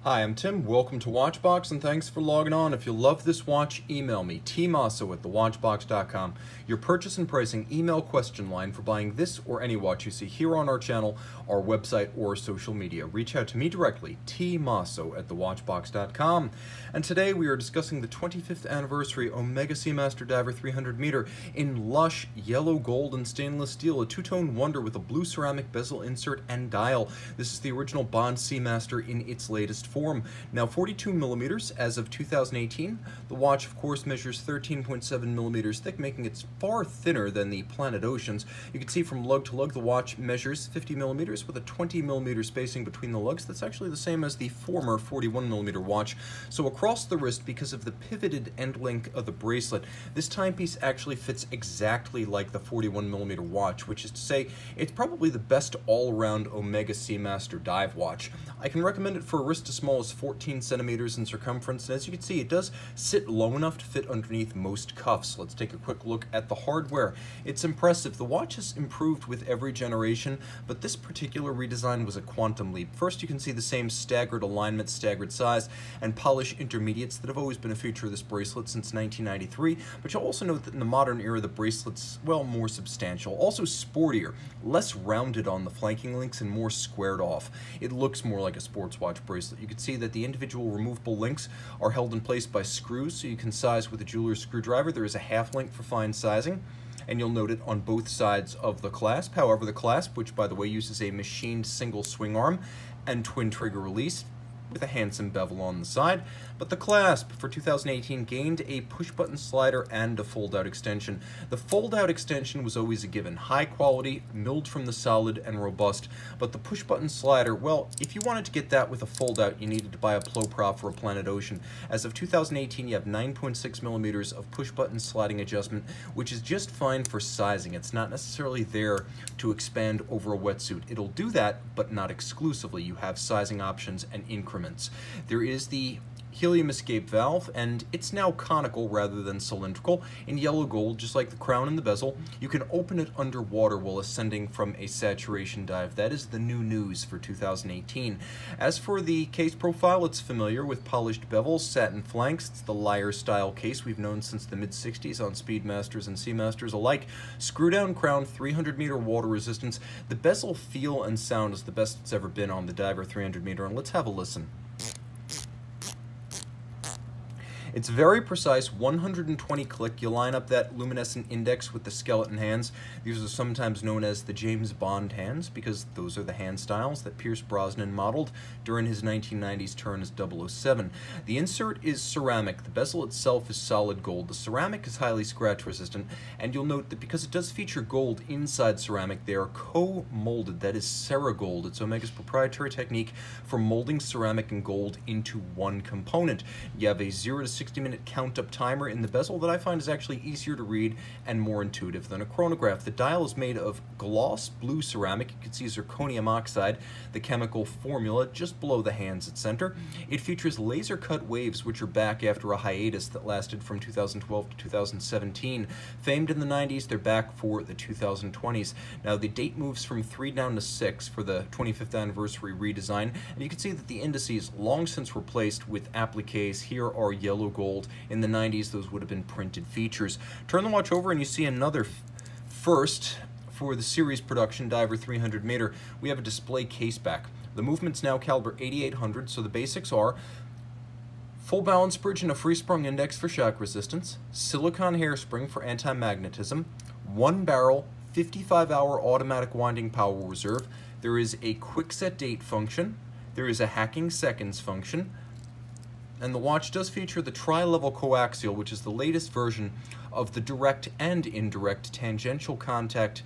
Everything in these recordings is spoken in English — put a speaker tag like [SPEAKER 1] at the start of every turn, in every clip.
[SPEAKER 1] Hi, I'm Tim. Welcome to Watchbox, and thanks for logging on. If you love this watch, email me, tmosso at thewatchbox.com. Your purchase and pricing email question line for buying this or any watch you see here on our channel, our website, or social media. Reach out to me directly, tmosso at thewatchbox.com. And today we are discussing the 25th anniversary Omega Seamaster Diver 300 meter in lush yellow, gold, and stainless steel, a two-tone wonder with a blue ceramic bezel insert and dial. This is the original Bond Seamaster in its latest form. Now 42 millimeters as of 2018. The watch, of course, measures 13.7 millimeters thick, making it far thinner than the Planet Oceans. You can see from lug to lug the watch measures 50 millimeters with a 20 millimeter spacing between the lugs. That's actually the same as the former 41 millimeter watch. So across the wrist, because of the pivoted end link of the bracelet, this timepiece actually fits exactly like the 41 millimeter watch, which is to say it's probably the best all-around Omega Seamaster dive watch. I can recommend it for a wrist as small as 14 centimeters in circumference, and as you can see, it does sit low enough to fit underneath most cuffs. Let's take a quick look at the hardware. It's impressive. The watch has improved with every generation, but this particular redesign was a quantum leap. First, you can see the same staggered alignment, staggered size, and polish intermediates that have always been a feature of this bracelet since 1993, but you'll also note that in the modern era, the bracelet's, well, more substantial. Also sportier, less rounded on the flanking links, and more squared off. It looks more like a sports watch bracelet. You can see that the individual removable links are held in place by screws, so you can size with a jeweler's screwdriver. There is a half link for fine sizing, and you'll note it on both sides of the clasp. However, the clasp, which by the way uses a machined single swing arm and twin trigger release with a handsome bevel on the side, but the clasp for 2018 gained a push-button slider and a fold-out extension. The fold-out extension was always a given, high quality, milled from the solid and robust, but the push-button slider, well, if you wanted to get that with a fold-out, you needed to buy a Ploprop or a Planet Ocean. As of 2018, you have 9.6 millimeters of push-button sliding adjustment, which is just fine for sizing. It's not necessarily there to expand over a wetsuit. It'll do that, but not exclusively. You have sizing options and increments. There is the helium escape valve, and it's now conical rather than cylindrical in yellow gold, just like the crown and the bezel. You can open it underwater while ascending from a saturation dive. That is the new news for 2018. As for the case profile, it's familiar with polished bevels, satin flanks. It's the lyre style case we've known since the mid-60s on Speedmasters and Seamasters alike. Screw down crown, 300 meter water resistance. The bezel feel and sound is the best it's ever been on the Diver 300 meter, and let's have a listen. It's very precise, 120 click. You line up that luminescent index with the skeleton hands. These are sometimes known as the James Bond hands because those are the hand styles that Pierce Brosnan modeled during his 1990s turn as 007. The insert is ceramic. The bezel itself is solid gold. The ceramic is highly scratch resistant, and you'll note that because it does feature gold inside ceramic, they are co-molded. That is Ceragold. It's Omega's proprietary technique for molding ceramic and gold into one component. You have a 0 to 60-minute count-up timer in the bezel that I find is actually easier to read and more intuitive than a chronograph. The dial is made of gloss blue ceramic. You can see zirconium oxide, the chemical formula, just below the hands at center. It features laser-cut waves, which are back after a hiatus that lasted from 2012 to 2017. Famed in the 90s, they're back for the 2020s. Now, the date moves from 3 down to 6 for the 25th anniversary redesign, and you can see that the indices long since replaced with appliques. Here are yellow gold. In the 90s, those would have been printed features. Turn the watch over and you see another first for the series production Diver 300 meter. We have a display case back. The movement's now caliber 8800, so the basics are full balance bridge and a free sprung index for shock resistance, silicone hairspring for anti-magnetism, one barrel, 55-hour automatic winding power reserve. There is a quick set date function. There is a hacking seconds function. And the watch does feature the tri-level coaxial, which is the latest version of the direct and indirect tangential contact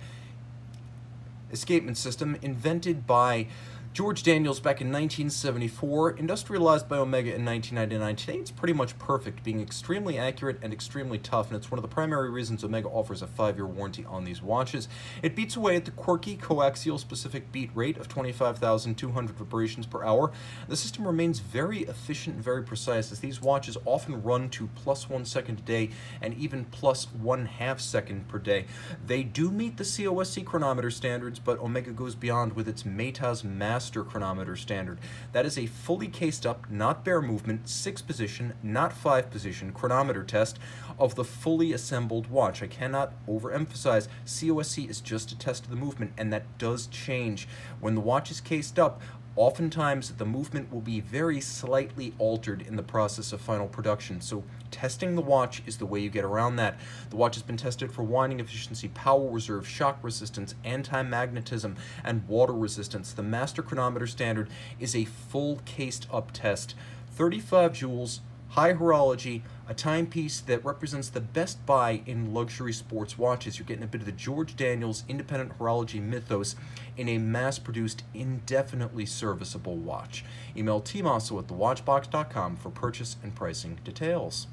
[SPEAKER 1] escapement system invented by George Daniels back in 1974, industrialized by Omega in 1999. Today it's pretty much perfect, being extremely accurate and extremely tough, and it's one of the primary reasons Omega offers a 5-year warranty on these watches. It beats away at the quirky coaxial specific beat rate of 25,200 vibrations per hour. The system remains very efficient and very precise, as these watches often run to +1 second a day and even +1/2 second per day. They do meet the COSC chronometer standards, but Omega goes beyond with its Matas Master Seamaster chronometer standard. That is a fully cased up, not bare movement, 6-position, not 5-position chronometer test of the fully assembled watch. I cannot overemphasize, COSC is just a test of the movement, and that does change. When the watch is cased up, oftentimes the movement will be very slightly altered in the process of final production, so testing the watch is the way you get around that. The watch has been tested for winding efficiency, power reserve, shock resistance, anti-magnetism, and water resistance. The Master Chronometer Standard is a full cased up test. 35 joules, high horology, a timepiece that represents the best buy in luxury sports watches. You're getting a bit of the George Daniels independent horology mythos in a mass-produced, indefinitely serviceable watch. Email tmosso at thewatchbox.com for purchase and pricing details.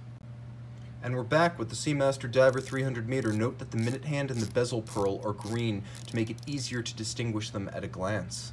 [SPEAKER 1] And we're back with the Seamaster Diver 300 meter. Note that the minute hand and the bezel pearl are green to make it easier to distinguish them at a glance.